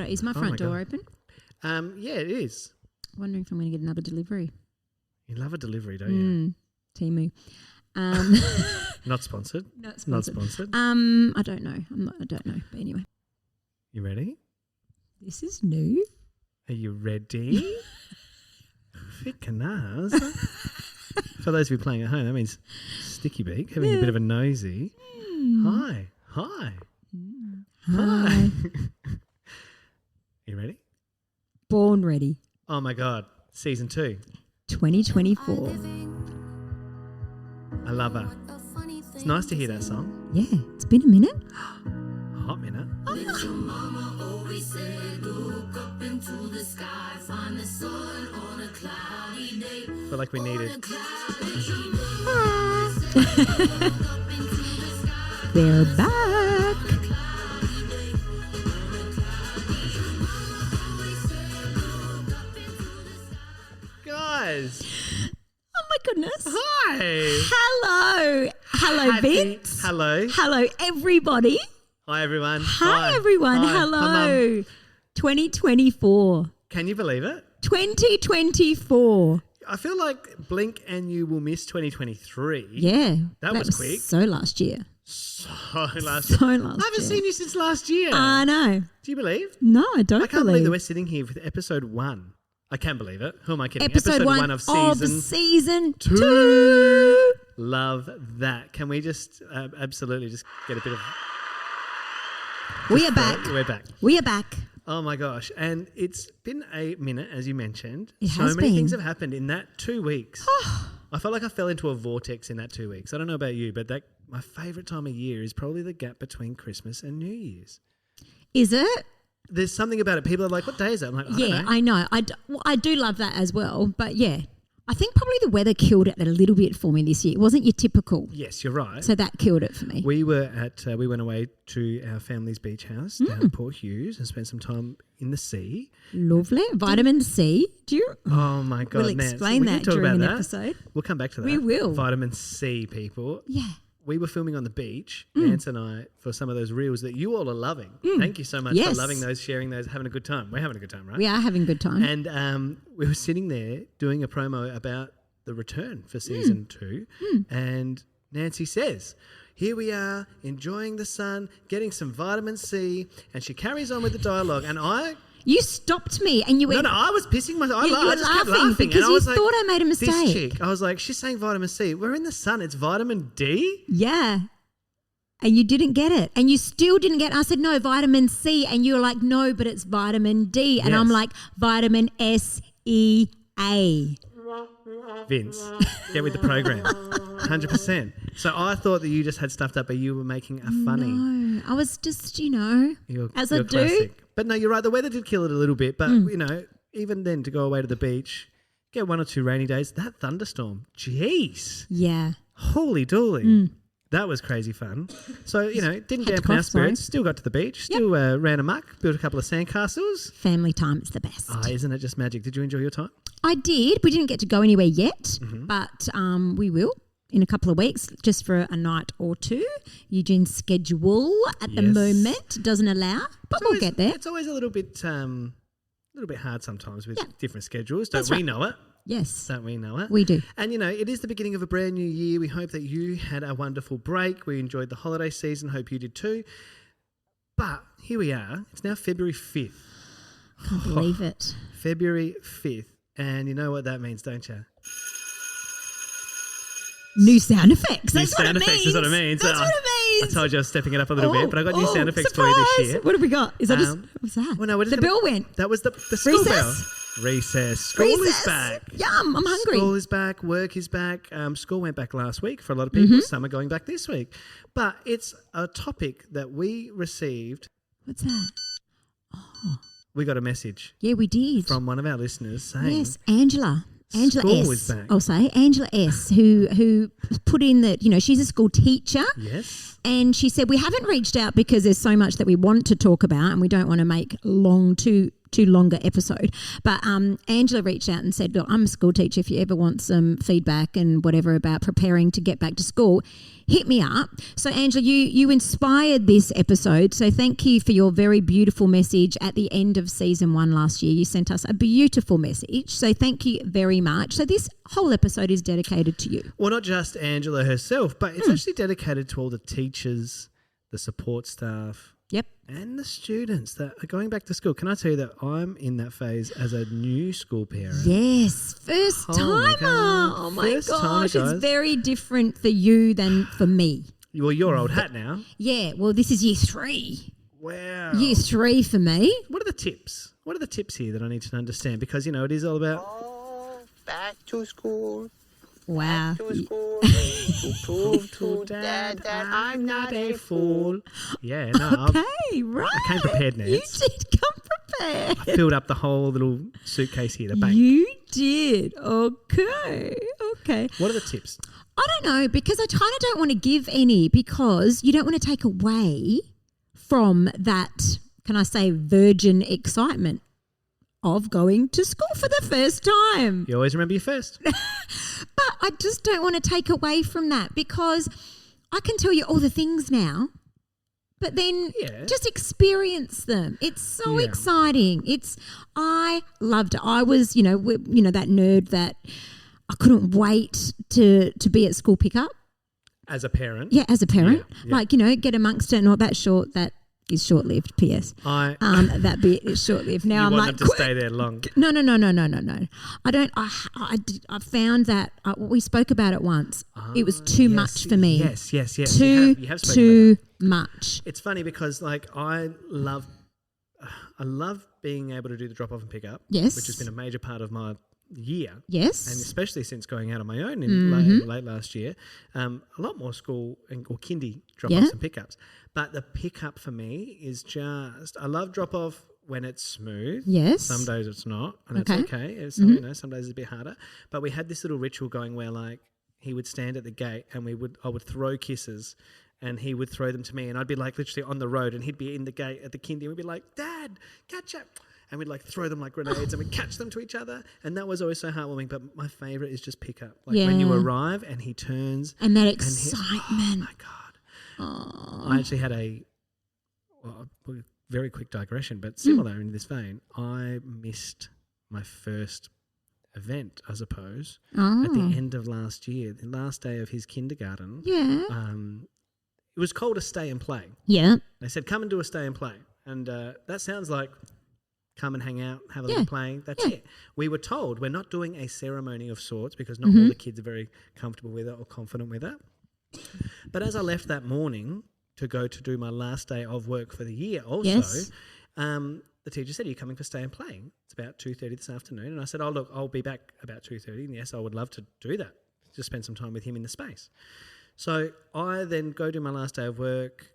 Is my front door open? Yeah, it is. Wondering if I'm going to get another delivery. You love a delivery, don't you? Temu. Not sponsored. Not sponsored. I don't know. I don't know. But anyway. You ready? This is new. Are you ready? Fickanaz. For those of you playing at home, that means sticky beak, having a bit of a nosy. Hi. Hi. Hi. You ready? Born ready. Oh my God. Season 2. 2024. I love her. It's nice to hear that song. Yeah. It's been a minute. A hot minute. Felt like we needed. They're back. Guys. Oh my goodness. Hi. Hello, Vince. Hello. Hello, everybody. Hi, everyone. Hi, everyone. Hi. Hello. 2024. Can you believe it? 2024. I feel like blink and you will miss 2023. Yeah. That was quick. So last year. So last year. I haven't seen you since last year. I know. Do you believe? No, I don't I can't believe that we're sitting here with episode 1. I can't believe it. Who am I kidding? Episode 1 of season 2. Love that. Can we just absolutely just get a bit of... We are back. We're back. We are back. Oh my gosh. And it's been a minute, as you mentioned. It so has many been. things have happened in that 2 weeks. I felt like I fell into a vortex in that 2 weeks. I don't know about you, but my favourite time of year is probably the gap between Christmas and New Year's. Is it? There's something about it. People are like, what day is it? I'm like, I know. I do love that as well. But yeah, I think probably the weather killed it a little bit for me this year. It wasn't your typical. Yes, you're right. So that killed it for me. We went away to our family's beach house down at Port Hughes and spent some time in the sea. Lovely. Vitamin C. Do you? Oh my God, we'll Nance. explain that during an that. episode. We'll come back to that. We will. Vitamin C, people. Yeah. We were filming on the beach, Nance and I, for some of those reels that you all are loving. Thank you so much for loving those, sharing those, having a good time. We're having a good time, right? We are having a good time. And we were sitting there doing a promo about the return for season 2. And Nancy says, here we are, enjoying the sun, getting some vitamin C. And she carries on with the dialogue. And you stopped me and you went... No, I was pissing myself. You were I just kept laughing because and I was you thought I made a mistake. This chick, I was like, she's saying vitamin C. We're in the sun. It's vitamin D? Yeah. And you didn't get it. And you still didn't get it. I said, no, vitamin C. And you were like, no, but it's vitamin D. And I'm like, vitamin S-E-A. Vince, get with the program. 100%. So I thought that you just had stuffed up, but you were making a funny. No, I was just, as I do. Classic. But no, you're right. The weather did kill it a little bit. But, even then to go away to the beach, get 1 or 2 rainy days, that thunderstorm, jeez. Yeah. Holy dooly. That was crazy fun. So, didn't dampen our spirits. Still got to the beach. Still ran amok. Built a couple of sandcastles. Family time is the best. Isn't it just magic? Did you enjoy your time? I did. We didn't get to go anywhere yet, but we will in a couple of weeks, just for a night or 2. Eugene's schedule at the moment doesn't allow, but we'll get there. It's always a little bit hard sometimes with different schedules. Don't we know it? Yes. Don't we know it? We do. And, it is the beginning of a brand new year. We hope that you had a wonderful break. We enjoyed the holiday season. Hope you did too. But here we are. It's now February 5th. Can't believe it. February 5th. And you know what that means, don't you? New sound effects. That's what it means. That's what it means. That's what it means. I told you I was stepping it up a little bit, but I got new sound effects for you this year. What have we got? Is that what's that? Well, no, the bell went. That was the school bell. Recess. Recess. School is back. Yum, I'm hungry. School is back. Work is back. School went back last week for a lot of people. Some are going back this week. But it's a topic that we received. What's that? Oh. We got a message. Yeah, we did. From one of our listeners saying... Yes, Angela school S. is back. I'll say Angela S. who put in that, she's a school teacher. Yes. And she said, we haven't reached out because there's so much that we want to talk about and we don't want to make too too longer episode. But Angela reached out and said, look, I'm a school teacher. If you ever want some feedback and whatever about preparing to get back to school, hit me up. So Angela, you inspired this episode. So thank you for your very beautiful message at the end of season 1 last year. You sent us a beautiful message. So thank you very much. So this whole episode is dedicated to you. Well, not just Angela herself, but it's actually dedicated to all the teachers, the support staff. Yep. And the students that are going back to school. Can I tell you that I'm in that phase as a new school parent? Yes, first timer. Oh my First gosh, timer, it's guys. very different for you than for me. Well, you're old hat now. Yeah, well, this is year 3. Wow. Year 3 for me. What are the tips? What are the tips here that I need to understand? Because, you know, it is all about... Oh, back to school. Wow. To school. To prove to Dad that I'm not a fool. Yeah, no, Okay, right. I came prepared, Nance. You did come prepared. I filled up the whole little suitcase here, the bank. You did. Okay. What are the tips? I don't know, because I kind of don't want to give any, because you don't want to take away from that, can I say, virgin excitement of going to school for the first time. You always remember your first. But I just don't want to take away from that, because I can tell you all the things now, but then just experience them. It's so exciting. I loved it. I was, that nerd that I couldn't wait to be at school pickup. As a parent? Yeah, as a parent. Yeah. Like, get amongst it and all that is short-lived, P.S. That bit is short-lived. Now I'm want like, them to stay there long. No. I don't. I found that we spoke about it once. It was too much for me. Yes. Too You have spoken about that. much. It's funny because, like, I love being able to do the drop-off and pick-up. Yes. Which has been a major part of my year. Yes. And especially since going out on my own in late last year. A lot more school or kindy drop-offs and pick-ups. But the pick-up for me is just, I love drop-off when it's smooth. Yes. Some days it's not, and that's okay. It's, some days it's a bit harder. But we had this little ritual going where, like, he would stand at the gate and I would throw kisses and he would throw them to me, and I'd be, like, literally on the road and he'd be in the gate at the kindy and we'd be like, Dad, catch up. And we'd, like, throw them like grenades and we'd catch them to each other. And that was always so heartwarming. But my favourite is just pick up. Like when you arrive and he turns. And that excitement. Oh, my God. I actually had a very quick digression, but similar in this vein. I missed my first event, I suppose, at the end of last year, the last day of his kindergarten. Yeah. It was called a stay and play. Yeah. They said, come and do a stay and play. And that sounds like come and hang out, have a little playing. That's it. We were told we're not doing a ceremony of sorts because not all the kids are very comfortable with it or confident with it. But as I left that morning to go to do my last day of work for the year also, the teacher said, are you coming for stay and playing? It's about 2:30 this afternoon. And I said, oh, look, I'll be back about 2:30. And yes, I would love to do that, just spend some time with him in the space. So I then go do my last day of work.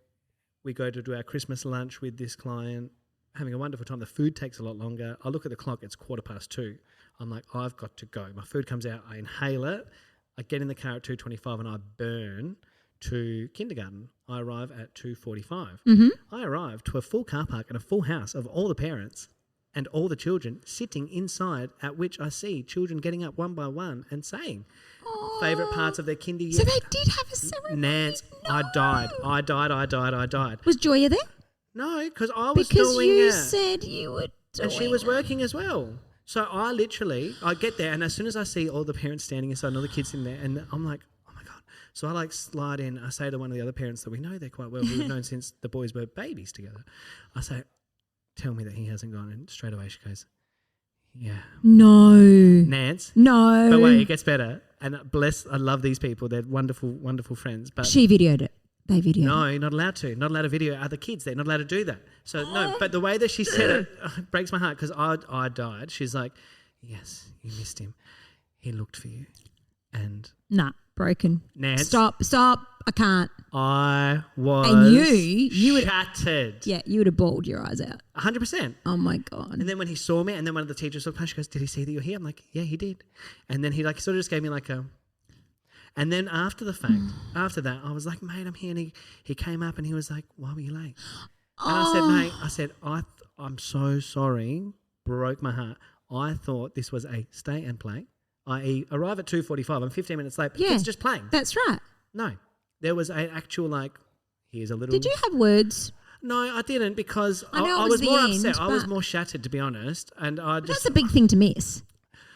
We go to do our Christmas lunch with this client, having a wonderful time. The food takes a lot longer. I look at the clock, it's 2:15. I'm like, I've got to go. My food comes out, I inhale it. I get in the car at 2:25 and I burn to kindergarten. I arrive at 2:45. I arrive to a full car park and a full house of all the parents and all the children sitting inside, at which I see children getting up one by one and saying favourite parts of their kindy year. So they did have a ceremony. Nance, no. I died. Was Joya there? No, because I was because doing you it. said you would do and she was working as well. So I get there, and as soon as I see all the parents standing inside and all the kids in there, and I'm like, oh my God. So I slide in. I say to one of the other parents that we know they're quite well, we've known since the boys were babies together. I say, tell me that he hasn't gone. And straight away she goes, yeah. No. Nance. No. But wait, it gets better. And I love these people. They're wonderful, wonderful friends. But she videoed it. They videoed it. No, not allowed to. Not allowed to video other kids. They're not allowed to do that. So, no, but the way that she said it breaks my heart because I died. She's like, yes, you missed him. He looked for you. And nah, broken. Nance. Stop. I can't. I was and you would shattered. Yeah, you would have bawled your eyes out. 100%. Oh my God. And then when he saw me and then one of the teachers looked past, she goes, did he see that you're here? I'm like, yeah, he did. And then he sort of just gave me like a... And then after that, I was like, mate, I'm here. And he came up and he was like, why were you late? And I said, mate, I'm so sorry broke my heart. I thought this was a stay and play, i.e. arrive at 2:45. I'm 15 minutes late, but the kid's just playing. That's right. No. There was an actual here's a little... Did you have words? No, I didn't because I know I it was was the more end, upset. I was but- more shattered, to be honest. And I just... That's a big thing to miss.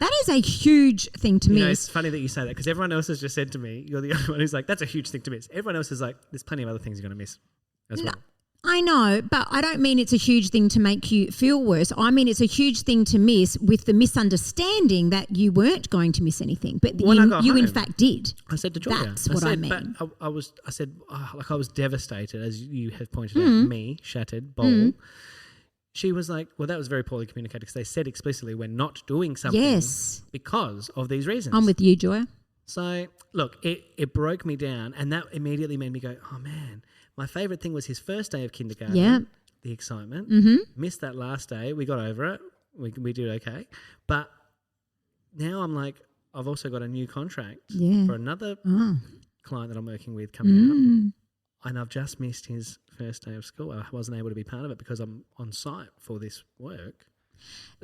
That is a huge thing to You know, miss. it's funny that you say that because everyone else has just said to me, you're the only one who's like, that's a huge thing to miss. Everyone else is like, there's plenty of other things you're going to miss as well. I know, but I don't mean it's a huge thing to make you feel worse. I mean it's a huge thing to miss with the misunderstanding that you weren't going to miss anything, but When I got you in home, fact did. I said to Julia, That's what I said, mean. But I was devastated, as you have pointed out, me, shattered, bowl. She was like, well, that was very poorly communicated because they said explicitly we're not doing something because of these reasons. I'm with you, Joya. So, look, it broke me down and that immediately made me go, oh, man. My favourite thing was his first day of kindergarten. Yeah. The excitement. Mm-hmm. Missed that last day. We got over it. We did okay. But now I'm like, I've also got a new contract for another client that I'm working with coming up. And I've just missed his first day of school. I wasn't able to be part of it because I'm on site for this work.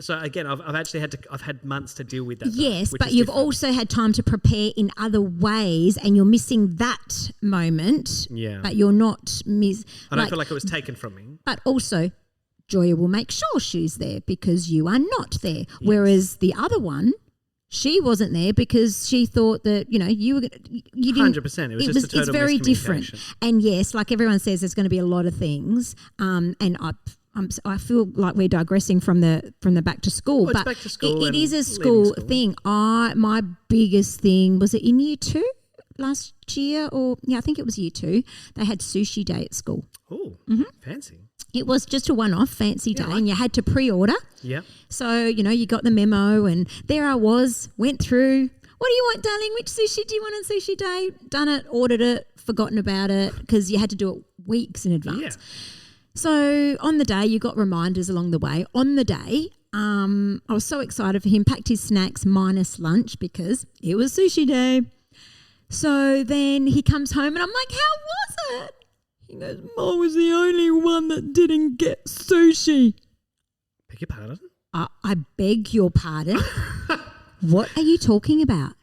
So again, I've had months to deal with that. Yes, though, but is you've different. also had time to prepare in other ways, and you're missing that moment. Yeah. But you're not I don't feel like it was taken from me. But also, Joya will make sure she's there because you are not there. Yes. Whereas the other one, she wasn't there because she thought that you didn't. 100%. It was just a total It's very different. And yes, like everyone says, there's going to be a lot of things. And I feel like we're digressing from the back to school, but back to school it is a school thing. My biggest thing was it in year 2 last year, I think it was year 2. They had sushi day at school. Oh, fancy! It was just a one-off fancy day, and you had to pre-order. Yeah. So you got the memo, and there I was, went through. What do you want, darling? Which sushi do you want on sushi day? Done it, ordered it, forgotten about it because you had to do it weeks in advance. Yeah. So on the day, you got reminders along the way. On the day, I was so excited for him, packed his snacks minus lunch because it was sushi day. So then he comes home and I'm like, how was it? He goes, I was the only one that didn't get sushi. Beg your pardon? I beg your pardon? What are you talking about?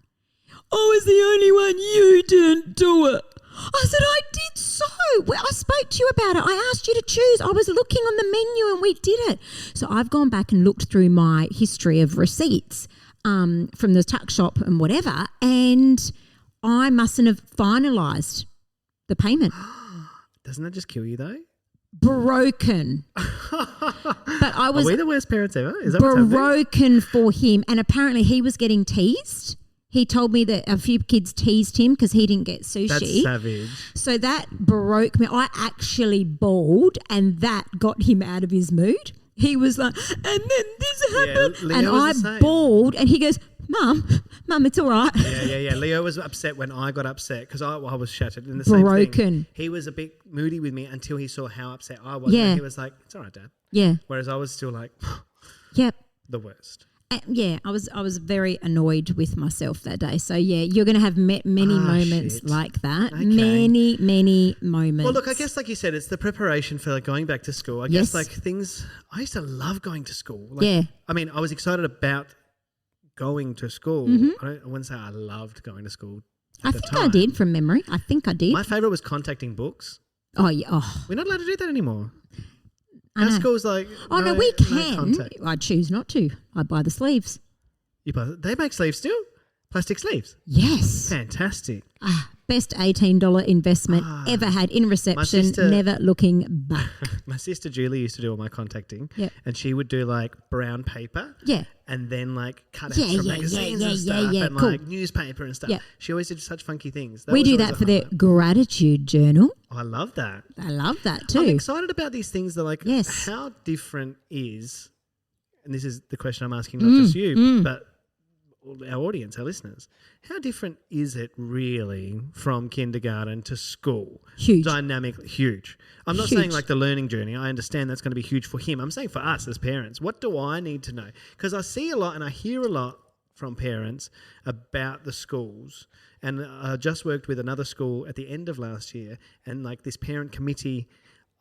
I was the only one, you didn't do it. I said, I did so. Well, I spoke to you about it. I asked you to choose. I was looking on the menu and we did it. So I've gone back and looked through my history of receipts from the tuck shop and whatever, and I mustn't have finalised the payment. Doesn't that just kill you though? Broken. But I was Are we the worst parents ever? Is that what's happening? broken for him, and apparently he was getting teased. He told me that a few kids teased him because he didn't get sushi. That's savage. So that broke me. I actually bawled, and that got him out of his mood. He was like, and then this happened. Leo and was I the same. bawled, and he goes, Mum, it's all right. Yeah. Leo was upset when I got upset because I was shattered. In the same Broken. thing. He was a bit moody with me until he saw how upset I was. Yeah. And he was like, it's all right, Dad. Yeah. Whereas I was still like, Yep. the worst. Yeah, I was very annoyed with myself that day. So yeah, you're going to have many moments shit. like that. Okay. Many moments. Well, look, I guess like you said, it's the preparation for going back to school. I guess like things. I used to love going to school. Like, Yeah. I mean, I was excited about going to school. Mm-hmm. I wouldn't say I loved going to school. I think I did from memory. I think I did. My favourite was contacting books. Oh yeah. Oh, We're not allowed to do that anymore. I Our know. school's like, Oh no, we can. contact. I choose not to. I buy the sleeves. They make sleeves still? Plastic sleeves? Yes. Fantastic. Best $18 investment ever had in reception. sister- Never looking back. My sister Julie used to do all my contacting. Yep. And she would do like brown paper. Yeah. And then like cut Yeah, out from yeah, magazines yeah, and stuff yeah, and cool. like newspaper and stuff. Yeah. She always did such funky things. We was do always that a for the highlight. gratitude journal. Oh, I love that. I love that I'm too. excited about these things that like Yes. how different is, and this is the question I'm asking not just you, but our audience, our listeners, how different is it really from kindergarten to school? Huge. Dynamically huge. I'm not Huge. saying like the learning journey. I understand that's going to be huge for him. I'm saying for us as parents, what do I need to know? Because I see a lot and I hear a lot from parents about the schools. And I just worked with another school at the end of last year, and like this parent committee,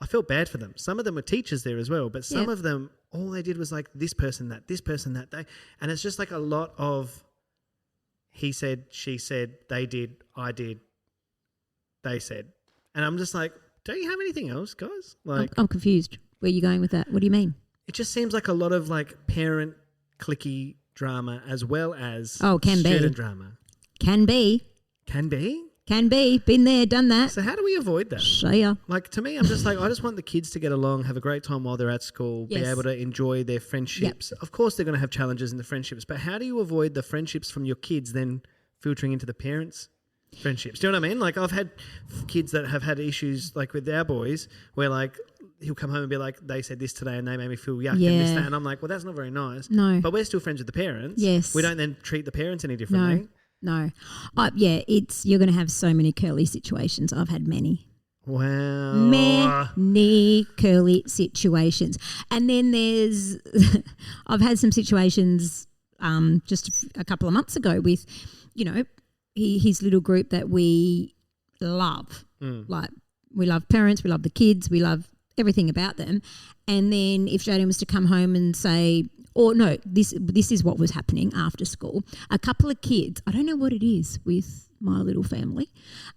I felt bad for them. Some of them were teachers there as well, but some Yep. of them, all they did was like this person, that day. And it's just like a lot of he said, she said, they did, I did, they said. And I'm just like, don't you have anything else, guys? Like, I'm confused. Where are you going with that? What do you mean? it just seems like a lot of like parent clicky drama as well as Can be. student drama. Can be. Can be? Can be. Been there, done that. So how do we avoid that? See ya. Like, to me, I'm just like, I just want the kids to get along, have a great time while they're at school, be Yes. able to enjoy their friendships. Of course, they're going to have challenges in the friendships, but how do you avoid the friendships from your kids then filtering into the parents' friendships? Do you know what I mean? Like, I've had kids that have had issues, like with our boys, where like he'll come home and be like, they said this today and they made me feel yuck and this, Yeah. that. And I'm like, well, that's not very nice. No. But we're still friends with the parents. Yes. We don't then treat the parents any differently. No. You're going to have so many curly situations. I've had many. Wow. Many curly situations. And then there's, I've had some situations just a couple of months ago with, his little group that we love. Like, we love parents, we love the kids, we love everything about them. And then if Jaden was to come home and say, this is what was happening after school. A couple of kids, I don't know what it is with my little family,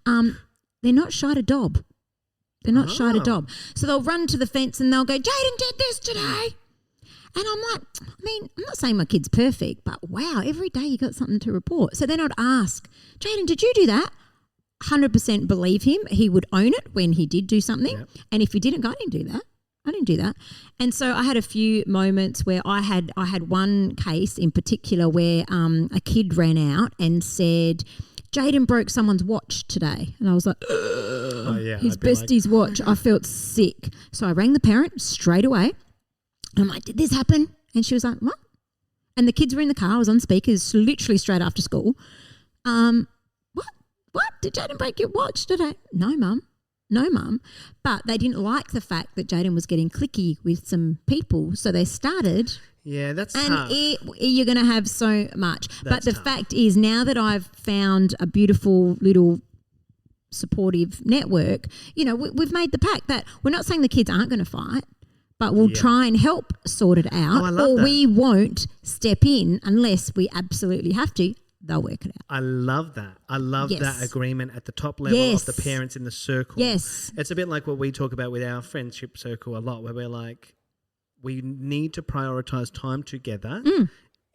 they're not shy to dob. They're not shy to dob. So they'll run to the fence and they'll go, Jaden did this today. And I'm like, I'm not saying my kid's perfect, but wow, every day you got something to report. So then I'd ask, Jaden, did you do that? 100% believe him. He would own it when he did do something. Yep. And if he didn't go, I didn't do that. And so I had a few moments where I had one case in particular where a kid ran out and said, Jaden broke someone's watch today. And I was like, his bestie's watch. I felt sick. So I rang the parent straight away. I'm like, did this happen? And she was like, what? And the kids were in the car. I was on speakers literally straight after school. What? Did Jaden break your watch today? No, Mum. But they didn't like the fact that Jaden was getting clicky with some people. So they started. Yeah, that's and tough. You're going to have so much. That's but the tough. fact is, now that I've found a beautiful little supportive network, we've made the pact that we're not saying the kids aren't going to fight, but we'll try and help sort it out. I love that. We won't step in unless we absolutely have to. They'll work it out. I love that. I love Yes. that agreement at the top level Yes. of the parents in the circle. Yes. It's a bit like what we talk about with our friendship circle a lot, where we're like, we need to prioritise time together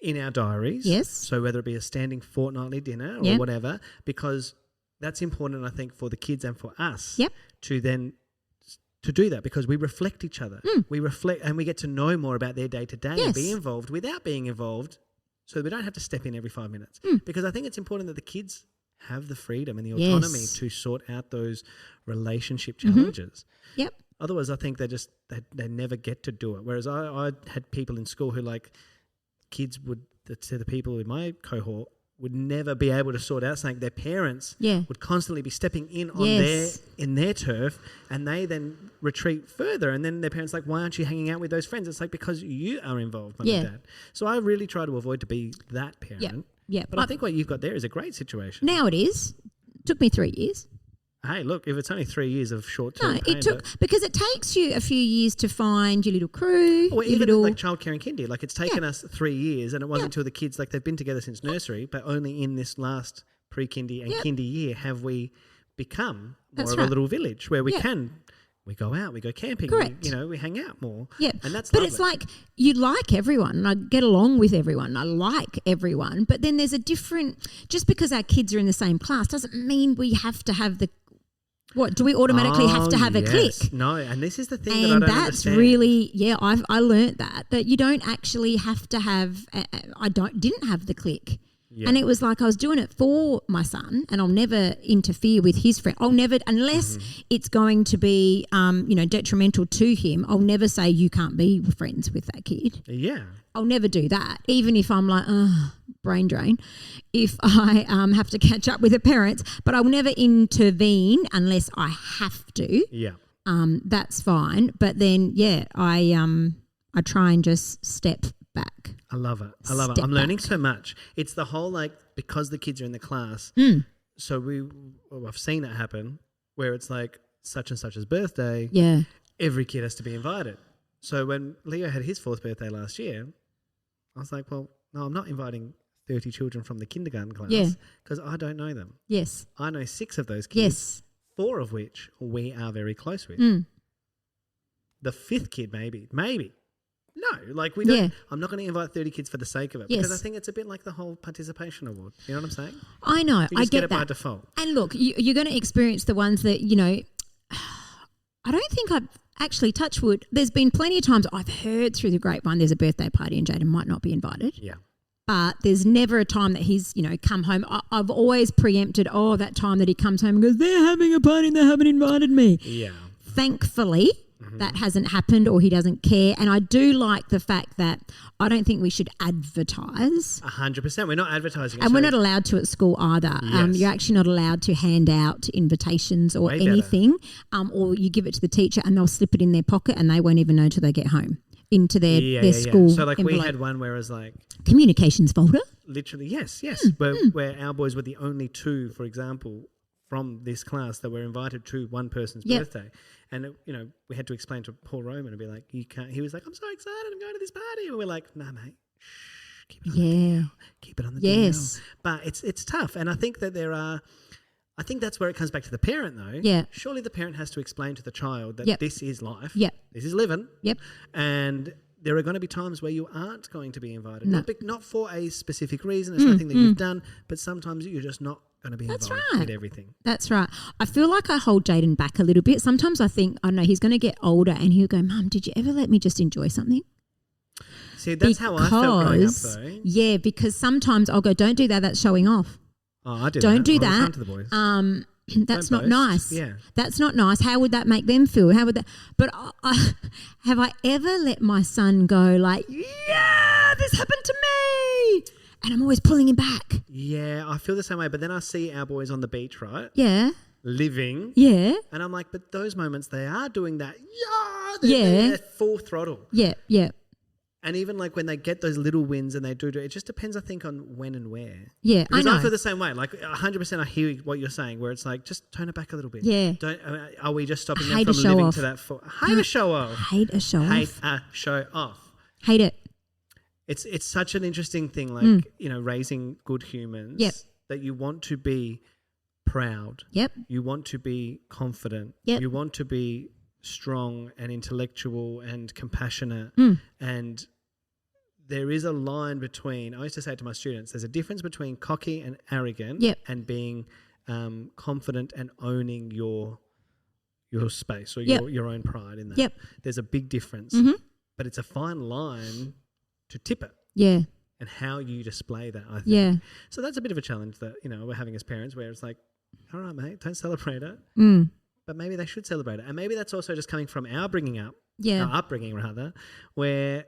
in our diaries. Yes. So whether it be a standing fortnightly dinner or Yep. whatever, because that's important, I think, for the kids and for us Yep. to then to do that, because we reflect each other. We reflect and we get to know more about their day to day and Yes. be involved without being involved, so we don't have to step in every 5 minutes. Because I think it's important that the kids have the freedom and the autonomy Yes. to sort out those relationship challenges. Yep. Otherwise, I think they never get to do it. Whereas I had people in school who, like, kids would, the people in my cohort would never be able to sort out something. Their parents would constantly be stepping in on Yes. their turf, and they then retreat further. And then their parents are like, why aren't you hanging out with those friends? It's like, because you are involved, Mum and Dad. So I really try to avoid to be that parent. Yeah. But I think what you've got there is a great situation. Now it is. Took me 3 years. Hey, look, if it's only 3 years of short-term No, pain, it took, because it takes you a few years to find your little crew. or your even little, like childcare and kindy. Like, it's taken us 3 years, and it wasn't until the kids, like, they've been together since nursery, but only in this last pre-kindy and kindy year have we become more of a little village where we we go out, we go camping, Correct. we hang out more. Yeah, and that's but lovely. it's like you like everyone, and I get along with everyone. I like everyone, but then there's a different. Just because our kids are in the same class doesn't mean we have to have the. What do we automatically have to have a click? No, and this is the thing that I And don't that's understand. really I learnt that you don't actually have to have. Didn't have the click. Yeah. And it was like I was doing it for my son, and I'll never interfere with his friend. I'll never, unless it's going to be, detrimental to him. I'll never say you can't be friends with that kid. Yeah. I'll never do that, even if I'm like, brain drain. If I have to catch up with the parents, but I'll never intervene unless I have to. Yeah. That's fine. But then, I try and just step back. I love it. I'm learning so much. It's the whole, like, because the kids are in the class. So I've seen it happen where it's like such and such's birthday. Yeah. every kid has to be invited. So when Leo had his 4th birthday last year, I was like, well, no, I'm not inviting 30 children from the kindergarten class because I don't know them. Yes. I know 6 of those kids, Yes. 4 of which we are very close with. The 5th kid, maybe. No, like we don't. Yeah. I'm not going to invite 30 kids for the sake of it because I think it's a bit like the whole participation award. You know what I'm saying? I know. You I just get it that. by default. And look, you're going to experience the ones that, you know, I don't think I've actually, touch wood, there's been plenty of times I've heard through the grapevine there's a birthday party and Jaden might not be invited. Yeah. But there's never a time that he's, you know, come home. I've always preempted, that time that he comes home and goes, they're having a party and they haven't invited me. Yeah. Thankfully, that hasn't happened or he doesn't care. And I do like the fact that I don't think we should advertise. 100%. We're not advertising. And we're not allowed to at school either. Yes. You're actually not allowed to hand out invitations or Way better. anything. Or you give it to the teacher and they'll slip it in their pocket and they won't even know till they get home into their school. So like envelope. we had one where it was like Communications folder. literally, yes, where our boys were the only 2, for example, from this class that were invited to one person's birthday. And, you know, we had to explain to Paul Roman and be like, you can't. He was like, I'm so excited. I'm going to this party. And we're like, nah, mate. Shh, keep it on the DL. Keep it on the DL. But it's tough. And I think that I think that's where it comes back to the parent, though. Yeah. Surely the parent has to explain to the child that this is life. Yep. This is living. Yep. And there are going to be times where you aren't going to be invited. No. Not for a specific reason. It's nothing that you've done. But sometimes you're just not going to be involved with everything. That's right. I feel like I hold Jaden back a little bit. Sometimes I think, I don't know, he's going to get older and he'll go, Mum, did you ever let me just enjoy something? See, that's how I felt growing up though. Yeah, because sometimes I'll go, don't do that, that's showing off. Oh, I do Don't do all the time that. to the boys. That's Don't not boast. nice. Yeah. That's not nice. How would that make them feel? How would that? But have I ever let my son go like, yeah, this happened to me? And I'm always pulling him back. Yeah, I feel the same way. But then I see our boys on the beach, right? Yeah. Living. Yeah. And I'm like, but those moments, they are doing that. Yeah. They're full throttle. Yeah. Yeah. And even like when they get those little wins and they do it just depends, I think, on when and where. Yeah, because I know. I feel the same way. Like 100% I hear what you're saying where it's like, just tone it back a little bit. Yeah. Don't. Are we just stopping I them hate from a show living off. to that? Hate a show off. Hate a show Hate off. a show off. Hate it. It's such an interesting thing, like, you know, raising good humans. Yep. That you want to be proud. Yep. You want to be confident. Yep. You want to be strong and intellectual and compassionate. And there is a line between, I used to say it to my students, there's a difference between cocky and arrogant and being confident and owning your space or your own pride in that. Yep. There's a big difference. But it's a fine line to tip it. Yeah. And how you display that, I think. Yeah. So that's a bit of a challenge that, you know, we're having as parents where it's like, all right, mate, don't celebrate it. But maybe they should celebrate it. And maybe that's also just coming from our upbringing rather, where,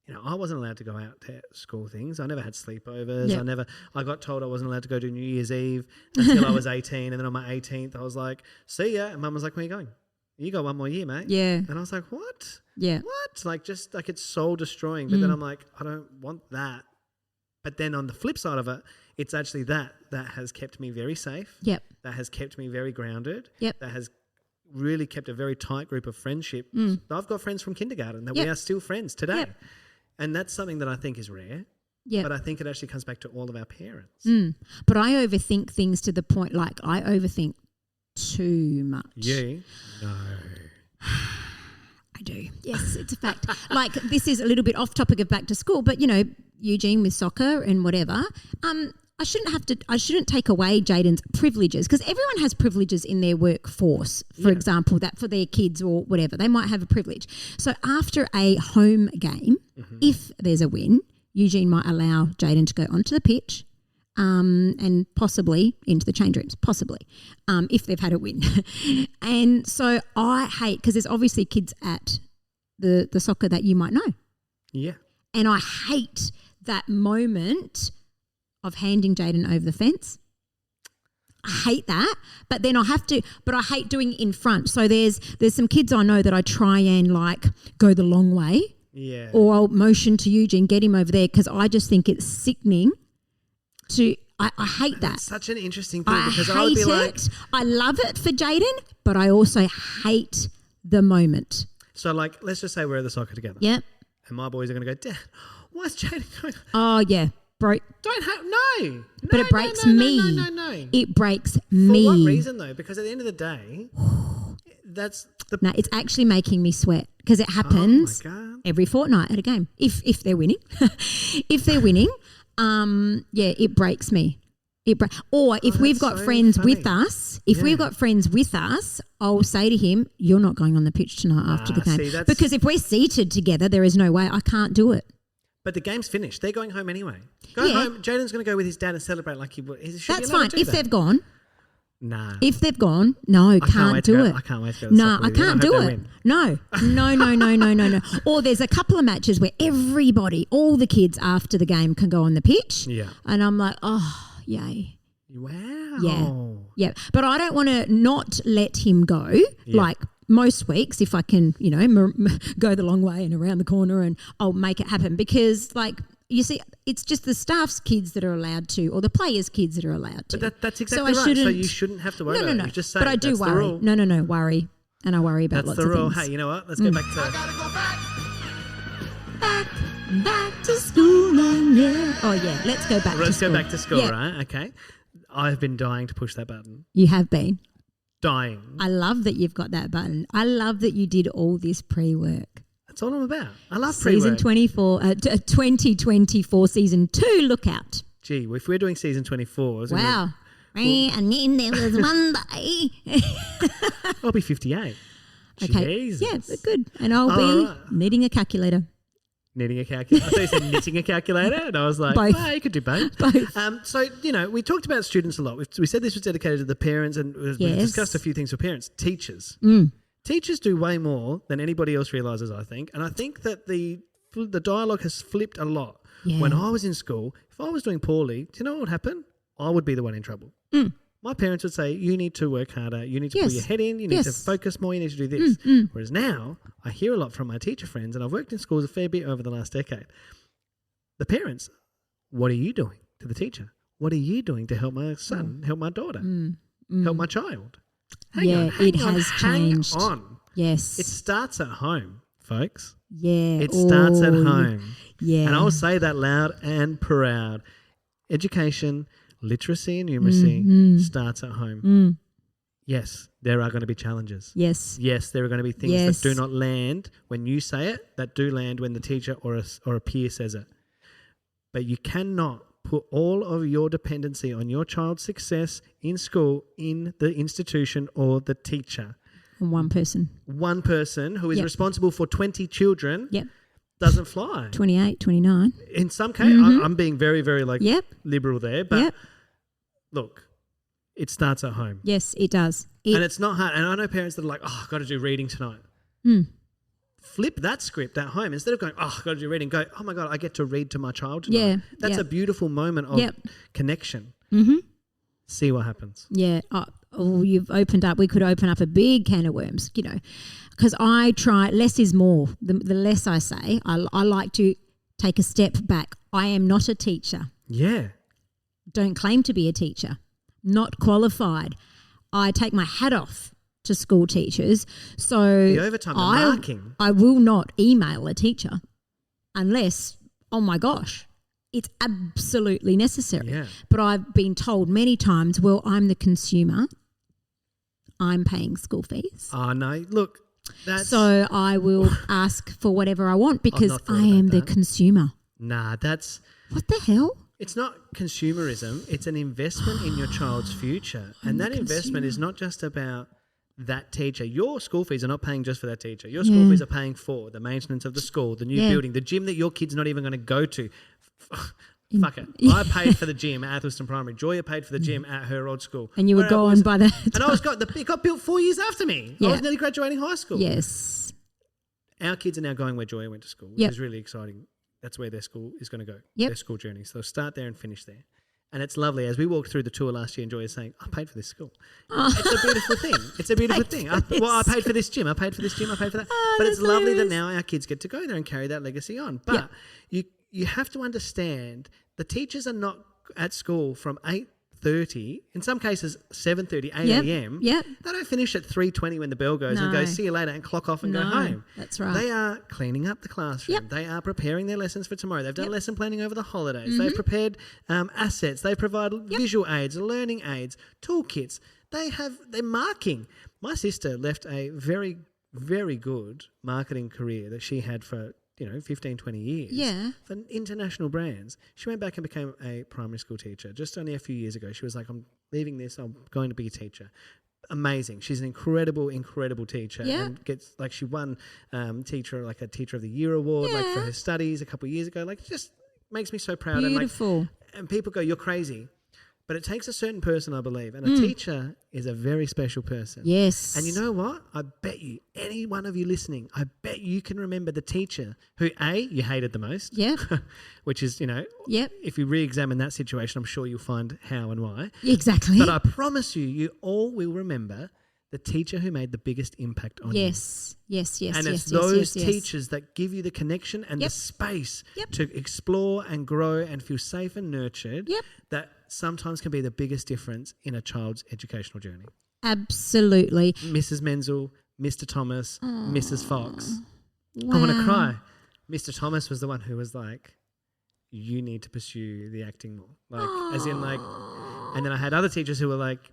you know, I wasn't allowed to go out to school things. I never had sleepovers. Yep. I got told I wasn't allowed to go to New Year's Eve until I was 18. And then on my 18th, I was like, see ya. And Mum was like, where are you going? You got one more year, mate. Yeah. And I was like, what? Yeah. What? Like, just like it's soul destroying. But then I'm like, I don't want that. But then on the flip side of it, it's actually that has kept me very safe. Yep. That has kept me very grounded. Yep. That has really kept a very tight group of friendship. I've got friends from kindergarten that we are still friends today. Yep. And that's something that I think is rare. Yeah. But I think it actually comes back to all of our parents. But I overthink things to the point, like I overthink too much. You? No. I do. Yes, it's a fact. Like, this is a little bit off topic of back to school, but, you know, Eugene with soccer and whatever, I shouldn't take away Jaden's privileges, because everyone has privileges in their workforce, for example, that for their kids or whatever, they might have a privilege. So after a home game, if there's a win, Eugene might allow Jaden to go onto the pitch, and possibly into the change rooms, possibly, if they've had a win. And so I hate, because there's obviously kids at the soccer that you might know. Yeah. And I hate that moment of handing Jaden over the fence. I hate that, but then I hate doing it in front. So there's some kids I know that I try and like go the long way. Yeah. Or I'll motion to Eugene, get him over there, because I just think it's sickening. I hate that. It's such an interesting thing, I because hate I would be it. like, I love it for Jaden, but I also hate the moment. So, like, let's just say we're at the soccer together. Yep. And my boys are going to go, Dad, why's Jaden going? Oh, yeah. No. But it breaks me. No. It breaks For me. what reason, though? Because at the end of the day, that's the... No, it's actually making me sweat because it happens every fortnight at a game. If they're winning. If they're winning, it breaks me. Or if we've got friends with us, we've got friends with us, I'll say to him, you're not going on the pitch tonight after the game. Because if we're seated together, there is no way. I can't do it. But the game's finished. They're going home anyway. Go home. Jaden's going to go with his dad and celebrate like he would. That's fine. If they've gone. Nah. If they've gone, no, can't do it. I can't wait to go to the soccer I can't do it. No. Or there's a couple of matches where everybody, all the kids after the game can go on the pitch. Yeah. And I'm like, oh, yay. Wow. Yeah. But I don't want to not let him go like most weeks if I can, go the long way and around the corner and I'll make it happen because like, you see, it's just the staff's kids that are allowed to, or the players' kids that are allowed to. But that's exactly right. So you shouldn't have to worry about it. You just say, but I do worry. No, worry. And I worry about lots of things. That's the rule. Hey, you know what? Let's go back to... I gotta go back to school, man, yeah. Oh, yeah. Let's go back to school. Let's go back to school, right? Okay. I've been dying to push that button. You have been? Dying. I love that you've got that button. I love that you did all this pre-work. That's all I'm about. I love pre-work. Season 2024 season 2, look out. Gee, if we're doing season 24... Wow. And then there was Monday. I'll be 58. Okay. Jesus. Yeah, good. And I'll be needing a calculator. Knitting a calculator. I thought you said knitting a calculator, and I was like, both. Oh, you could do both. So, we talked about students a lot. We said this was dedicated to the parents, and we've discussed a few things for parents. Teachers. Teachers do way more than anybody else realises, I think. And I think that the dialogue has flipped a lot. Yeah. When I was in school, if I was doing poorly, do you know what would happen? I would be the one in trouble. My parents would say, you need to work harder, you need to put your head in, you need to focus more, you need to do this. Whereas now, I hear a lot from my teacher friends, and I've worked in schools a fair bit over the last decade. The parents, what are you doing to the teacher? What are you doing to help my son, help my daughter, help my child? Hang on, it has changed. Hang on. Yes. It starts at home, folks. Yeah. It starts at home. Yeah. And I'll say that loud and proud. Education, literacy and numeracy starts at home. Yes, there are going to be challenges. Yes. Yes, there are going to be things that do not land when you say it, that do land when the teacher or a peer says it. But you cannot put all of your dependency on your child's success in school, in the institution or the teacher. One person. One person who is responsible for 20 children doesn't fly. 28, 29. In some cases, I'm being very, very liberal there. But look, it starts at home. Yes, it does. And it's not hard. And I know parents that are like, I've got to do reading tonight. Flip that script at home. Instead of going, I've got to do reading, go, oh my God, I get to read to my child tonight. Yeah. That's a beautiful moment of connection. See what happens. Yeah. You've opened up. We could open up a big can of worms, because I try, less is more. The less I say, I like to take a step back. I am not a teacher. Yeah. Don't claim to be a teacher. Not qualified. I take my hat off to school teachers. So the overtime, the marking. I will not email a teacher unless, oh my gosh, it's absolutely necessary. Yeah. But I've been told many times, well, I'm the consumer. I'm paying school fees. Oh, no. Look, that's... So I will ask for whatever I want because I am the consumer. Nah, that's... What the hell? It's not consumerism. It's an investment in your child's future. And that investment is not just about that teacher. Your school fees are not paying just for that teacher. Your school fees are paying for the maintenance of the school, the new building, the gym that your kid's not even going to go to. Fuck it. I paid for the gym at Atherstone Primary. Joya paid for the gym at her old school. And you were gone by that time. And it got built 4 years after me. I was nearly graduating high school. Yes. Our kids are now going where Joya went to school, which is really exciting. That's where their school is going to go, their school journey. So they'll start there and finish there. And it's lovely. As we walked through the tour last year, and Joya's saying, I paid for this school. It's a beautiful thing. It's a beautiful thing. I paid for this gym. I paid for this gym. I paid for that. But it's lovely that now our kids get to go there and carry that legacy on. But you have to understand the teachers are not at school from 6:30, in some cases 7:30, 8 Yep, a.m. yep. They don't finish at 3:20 when the bell goes and No. go, see you later, and clock off and go No, home. that's right. They are cleaning up the classroom. Yep. They are preparing their lessons for tomorrow. They've done Yep. lesson planning over the holidays. They've prepared assets. They provide visual aids, learning aids, toolkits. They're marking. My sister left a very, very good marketing career that she had for 15, 20 years Yeah. for international brands. She went back and became a primary school teacher just only a few years ago. She was like, I'm leaving this, I'm going to be a teacher. Amazing. She's an incredible, incredible teacher. Yeah. And she won a Teacher of the Year award for her studies a couple of years ago. It just makes me so proud. Beautiful. And people go, you're crazy. But it takes a certain person, I believe. And a teacher is a very special person. Yes. And you know what? I bet you, any one of you listening, I bet you can remember the teacher who, you hated the most. Yep. Which is, Yep. if you re-examine that situation, I'm sure you'll find how and why. Exactly. But I promise you, you all will remember the teacher who made the biggest impact on you. Yes. And it's those teachers that give you the connection and the space to explore and grow and feel safe and nurtured that sometimes can be the biggest difference in a child's educational journey. Absolutely. Mrs. Menzel, Mr. Thomas, Mrs. Fox. Wow. I want to cry. Mr. Thomas was the one who was like, you need to pursue the acting more. And then I had other teachers who were like,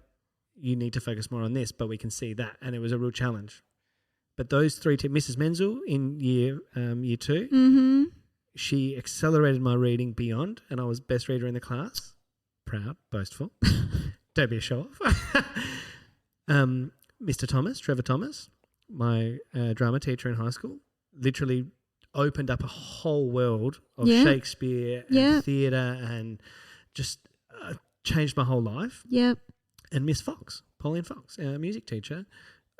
you need to focus more on this, but we can see that. And it was a real challenge. But those three, Mrs. Menzel in year 2, she accelerated my reading beyond, and I was best reader in the class. Proud, boastful. Don't be a show-off. Mr. Thomas, Trevor Thomas, my drama teacher in high school, literally opened up a whole world of Shakespeare and theatre and just changed my whole life. Yep. And Miss Fox, Pauline Fox, our music teacher,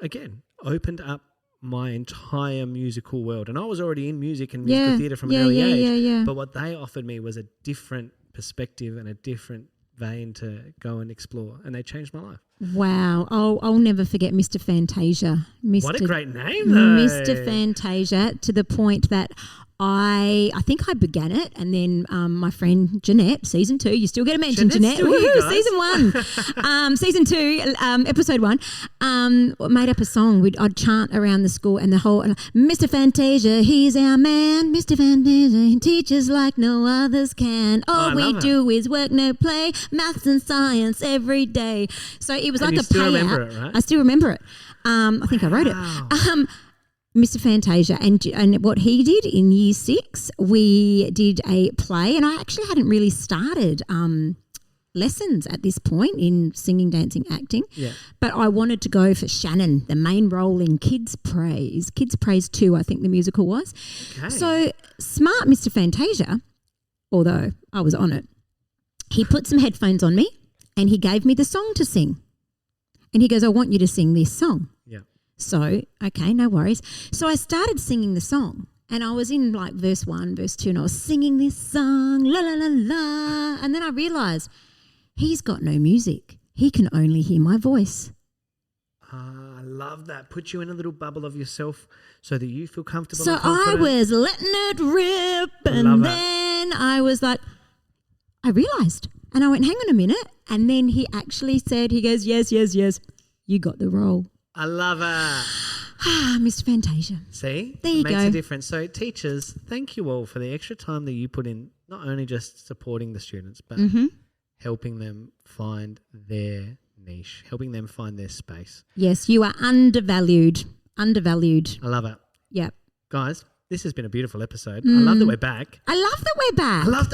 again, opened up my entire musical world. And I was already in music and musical theatre from an early age. But what they offered me was a different perspective and a different vein to go and explore. And they changed my life. Wow. I'll never forget Mr. Fantasia. What a great name, though. Mr. Fantasia, to the point that I think I began it, and then my friend Jeanette, season 2, you still get a mention, Jeanette. Woohoo, season 1. Season 2, episode 1, made up a song. I'd chant around the school, and the whole, Mr. Fantasia, he's our man. Mr. Fantasia, he teaches like no others can. All we do is work, no play, maths and science every day. So it was like a still payout. remember it, right? I still remember it. I think I wrote it. Mr. Fantasia, and what he did in year 6, we did a play, and I actually hadn't really started lessons at this point in singing, dancing, acting. Yeah. But I wanted to go for Shannon, the main role in Kids Praise 2, I think the musical was. Okay. So smart Mr. Fantasia, although I was on it, he put some headphones on me and he gave me the song to sing. And he goes, I want you to sing this song. Yeah. So, okay, no worries. So I started singing the song, and I was in like verse 1, verse 2, and I was singing this song, la la la la. And then I realised he's got no music. He can only hear my voice. I love that. Put you in a little bubble of yourself so that you feel comfortable. So and confident. I was letting it rip, and then I was like, I realised. And I went, hang on a minute. And then he actually said, he goes, yes, you got the role. I love it. Mr. Fantasia. See? There you Makes go. a difference. So teachers, thank you all for the extra time that you put in, not only just supporting the students, but helping them find their niche, helping them find their space. Yes, you are undervalued. I love it. Yep. Guys, this has been a beautiful episode. I love that we're back. I love that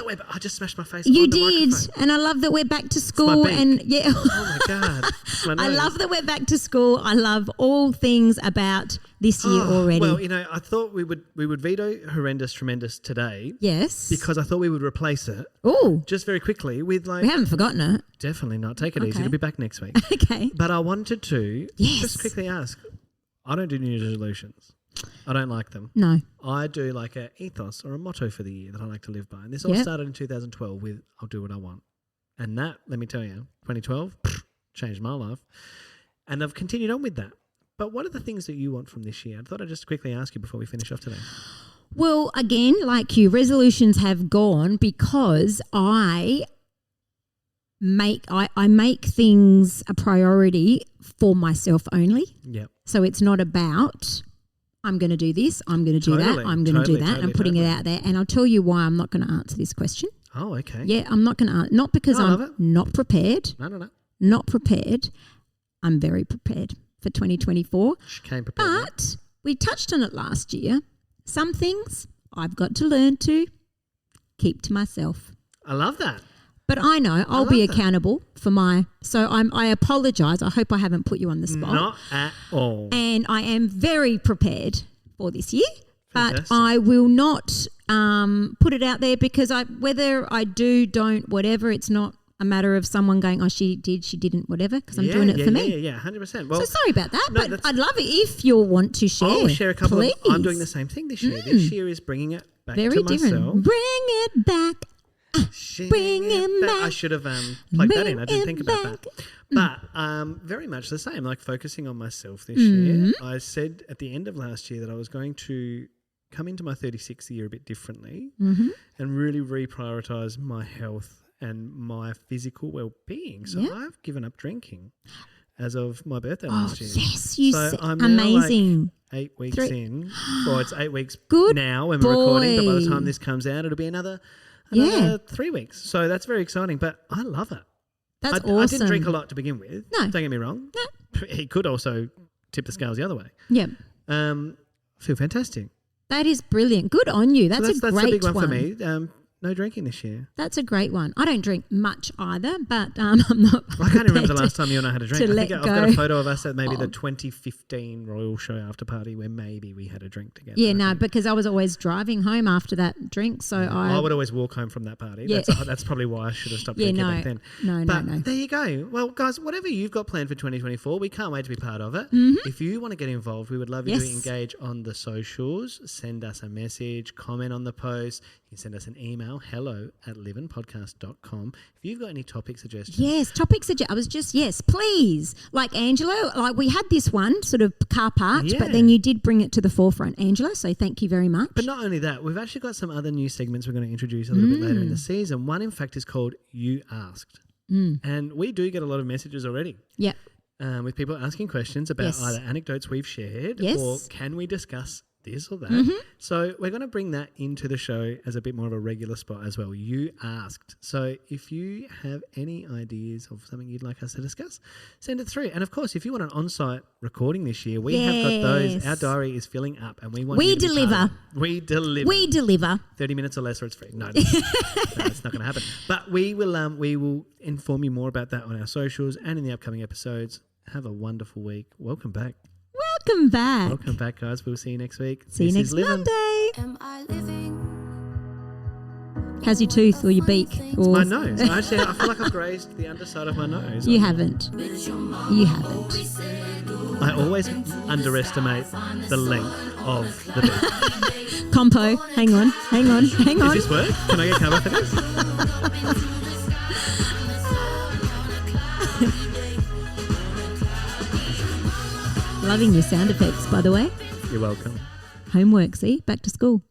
we're back. I just smashed my face You on the did, microphone. and I love that we're back to school. And yeah, Oh my God. It's my I nose. love that we're back to school. I love all things about this year already. Well, I thought we would veto horrendous, tremendous today. Yes, Because I thought we would replace it oh, just very quickly with we haven't forgotten it. definitely not. Take it easy. Okay. It'll be back next week. Okay. But I wanted to Yes. just quickly ask. I don't do New Year's resolutions. I don't like them. No. I do like an ethos or a motto for the year that I like to live by. And this all Yep. started in 2012 with I'll do what I want. And that, let me tell you, 2012 changed my life. And I've continued on with that. But what are the things that you want from this year? I thought I'd just quickly ask you before we finish off today. Well, again, like you, resolutions have gone because I I make things a priority for myself only. Yep. So it's not about I'm going to do this, I'm going to do that, I'm going to do that. I'm putting it out there. And I'll tell you why I'm not going to answer this question. Oh, okay. Yeah, I'm not going to. Not because I'm not prepared. No. Not prepared. I'm very prepared for 2024. She came prepared. But we touched on it last year. Some things I've got to learn to keep to myself. I love that. But I know I'll be accountable for my. So I apologise. I hope I haven't put you on the spot. Not at all. And I am very prepared for this year. Fantastic. But I will not put it out there because whether I do, don't, whatever, it's not a matter of someone going, oh, she did, she didn't, whatever, because I'm doing it for me. Yeah, 100%. Well, so sorry about that, but I'd love it if you'll want to share. I'll share a couple please. I'm doing the same thing this year. This year is bringing it back very to different. myself. Bring it back. Bring it back. I should have plugged that in. I didn't think about that. But very much the same, like focusing on myself this year. I said at the end of last year that I was going to come into my 36th year a bit differently and really reprioritise my health and my physical well-being. So I've given up drinking as of my birthday last year. Yes, you so said I'm amazing. Now 8 weeks in. Well, it's 8 weeks Good now when we're recording, but by the boy. time this comes out, it'll be another 3 weeks. So that's very exciting, but I love it. That's I awesome. didn't drink a lot to begin with. No. Don't get me wrong. No. He could also tip the scales the other way. Yeah. Feel fantastic. That is brilliant. Good on you. That's So a great that's a big one for me. No drinking this year. That's a great one. I don't drink much either, but I'm not. I can't remember the last time you and I had a drink. I think I've got a go. photo of us at maybe the 2015 Royal Show after party where maybe we had a drink together. Yeah, I no, think. because I was always driving home after that drink, so I would always walk home from that party. Yeah. That's probably why I should have stopped drinking back then. No. There you go. Well, guys, whatever you've got planned for 2024, we can't wait to be part of it. If you want to get involved, we would love you to engage on the socials. Send us a message, comment on the post. You can send us an email, hello@livinpodcast.com. If you've got any topic suggestions. Yes, topic suggestions. Please. Like Angela, like we had this one sort of car parked, but then you did bring it to the forefront, Angela, so thank you very much. But not only that, we've actually got some other new segments we're going to introduce a little bit later in the season. One, in fact, is called You Asked. And we do get a lot of messages already. Yep. With people asking questions about either anecdotes we've shared or can we discuss this or that. So we're going to bring that into the show as a bit more of a regular spot as well. You asked. So if you have any ideas of something you'd like us to discuss, send it through. And of course, if you want an on-site recording this year, we have got those. Our diary is filling up and we want you to be part of it. We deliver. 30 minutes or less or it's free. No, it's not going to happen. But we will inform you more about that on our socials and in the upcoming episodes. Have a wonderful week. Welcome back. Welcome back. Welcome back, guys. We'll see you next week. See you next Livin. Monday. Am I living? How's your tooth or your beak? Or My nose. I feel like I've grazed the underside of my nose. You haven't. You haven't. I always underestimate the length of the beak. Compo. Hang on. Does this work? Can I get cover for this? Loving your sound effects, by the way. You're welcome. Homework, see? Back to school.